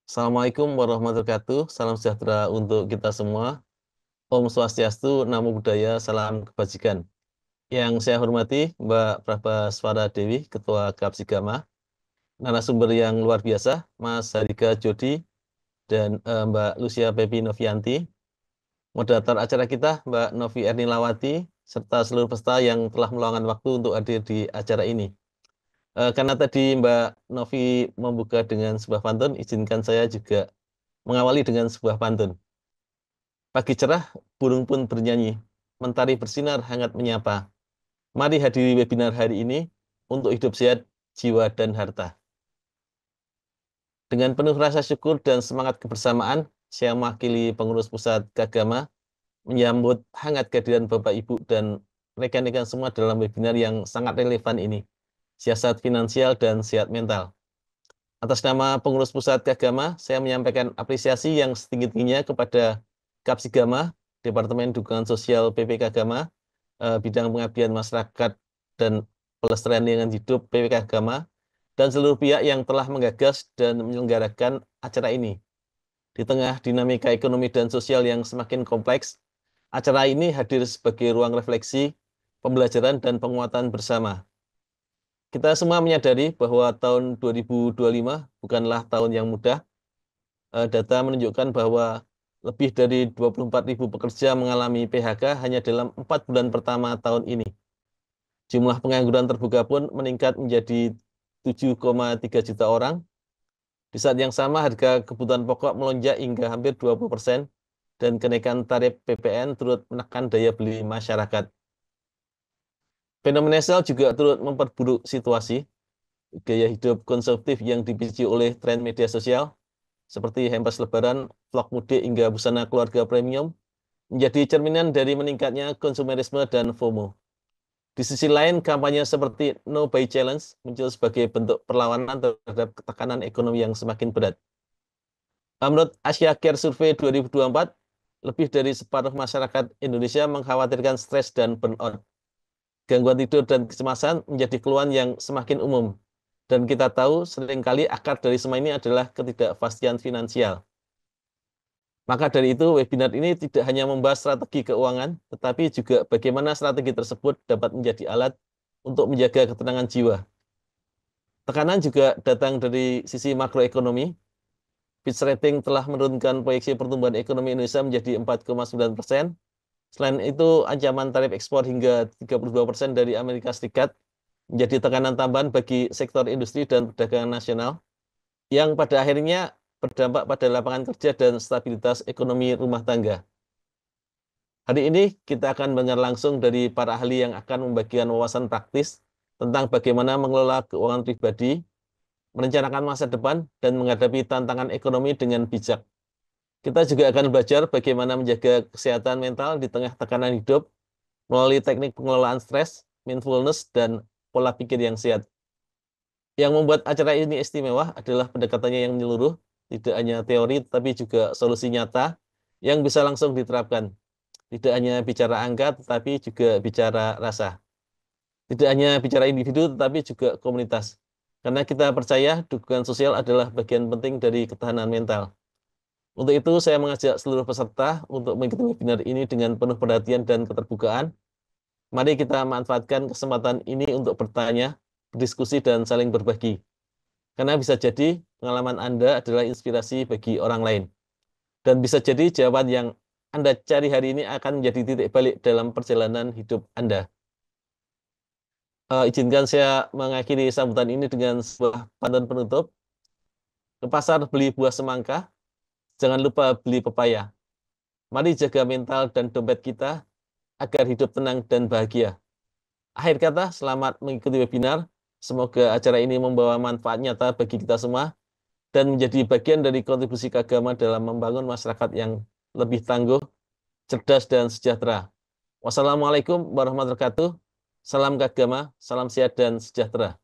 Assalamualaikum warahmatullahi wabarakatuh. Salam sejahtera untuk kita semua. Om Swastiastu, Namo Buddhaya, salam kebajikan. Yang saya hormati Mbak Prabhaswara Dewi, Ketua Kapsigama, narasumber yang luar biasa, Mas Harika Jodi, dan Mbak Lucia Pepi Novianti, moderator acara kita, Mbak Novi Ernilawati, serta seluruh peserta yang telah meluangkan waktu untuk hadir di acara ini. Karena tadi Mbak Novi membuka dengan sebuah pantun, izinkan saya juga mengawali dengan sebuah pantun. Pagi cerah, burung pun bernyanyi. Mentari bersinar hangat menyapa. Mari hadiri webinar hari ini untuk hidup sehat, jiwa, dan harta. Dengan penuh rasa syukur dan semangat kebersamaan, saya mewakili pengurus pusat Kagama menyambut hangat kehadiran Bapak Ibu dan rekan-rekan semua dalam webinar yang sangat relevan ini. Siasat finansial dan sehat mental. Atas nama pengurus pusat Kagama, saya menyampaikan apresiasi yang setinggi-tingginya kepada Kapsigama, Departemen Dukungan Sosial PP Kagama, bidang pengabdian masyarakat dan pelestarian lingkungan hidup PP Kagama, dan seluruh pihak yang telah menggagas dan menyelenggarakan acara ini. Di tengah dinamika ekonomi dan sosial yang semakin kompleks, acara ini hadir sebagai ruang refleksi, pembelajaran, dan penguatan bersama. Kita semua menyadari bahwa tahun 2025 bukanlah tahun yang mudah. Data menunjukkan bahwa lebih dari 24.000 pekerja mengalami PHK hanya dalam 4 bulan pertama tahun ini. Jumlah pengangguran terbuka pun meningkat menjadi 7,3 juta orang. Di saat yang sama, harga kebutuhan pokok melonjak hingga hampir 20%, dan kenaikan tarif PPN turut menekan daya beli masyarakat. Fenomena sosial juga turut memperburuk situasi. Gaya hidup konsumtif yang dipicu oleh tren media sosial, seperti hampers lebaran, vlog mudik, hingga busana keluarga premium, menjadi cerminan dari meningkatnya konsumerisme dan FOMO. Di sisi lain, kampanye seperti No Buy Challenge muncul sebagai bentuk perlawanan terhadap tekanan ekonomi yang semakin berat. Menurut Asia Care Survey 2024, lebih dari separuh masyarakat Indonesia mengkhawatirkan stres dan burnout. Gangguan tidur dan kecemasan menjadi keluhan yang semakin umum. Dan kita tahu seringkali akar dari semua ini adalah ketidakpastian finansial. Maka dari itu, webinar ini tidak hanya membahas strategi keuangan, tetapi juga bagaimana strategi tersebut dapat menjadi alat untuk menjaga ketenangan jiwa. Tekanan juga datang dari sisi makroekonomi. Fitch Rating telah menurunkan proyeksi pertumbuhan ekonomi Indonesia menjadi 4,9%. Selain itu, ancaman tarif ekspor hingga 32% dari Amerika Serikat menjadi tekanan tambahan bagi sektor industri dan perdagangan nasional, yang pada akhirnya berdampak pada lapangan kerja dan stabilitas ekonomi rumah tangga. Hari ini kita akan mendengar langsung dari para ahli yang akan membagikan wawasan praktis tentang bagaimana mengelola keuangan pribadi, merencanakan masa depan, dan menghadapi tantangan ekonomi dengan bijak. Kita juga akan belajar bagaimana menjaga kesehatan mental di tengah tekanan hidup melalui teknik pengelolaan stres, mindfulness, dan pola pikir yang sehat. Yang membuat acara ini istimewa adalah pendekatannya yang menyeluruh, tidak hanya teori, tapi juga solusi nyata yang bisa langsung diterapkan. Tidak hanya bicara angka, tetapi juga bicara rasa. Tidak hanya bicara individu, tetapi juga komunitas. Karena kita percaya dukungan sosial adalah bagian penting dari ketahanan mental. Untuk itu, saya mengajak seluruh peserta untuk mengikuti webinar ini dengan penuh perhatian dan keterbukaan. Mari kita manfaatkan kesempatan ini untuk bertanya, berdiskusi, dan saling berbagi. Karena bisa jadi pengalaman Anda adalah inspirasi bagi orang lain. Dan bisa jadi jawaban yang Anda cari hari ini akan menjadi titik balik dalam perjalanan hidup Anda. Izinkan saya mengakhiri sambutan ini dengan sebuah pantun penutup. Ke pasar beli buah semangka, jangan lupa beli pepaya. Mari jaga mental dan dompet kita agar hidup tenang dan bahagia. Akhir kata, selamat mengikuti webinar. Semoga acara ini membawa manfaat nyata bagi kita semua dan menjadi bagian dari kontribusi Kagama dalam membangun masyarakat yang lebih tangguh, cerdas, dan sejahtera. Wassalamualaikum warahmatullahi wabarakatuh. Salam Kagama, salam sehat dan sejahtera.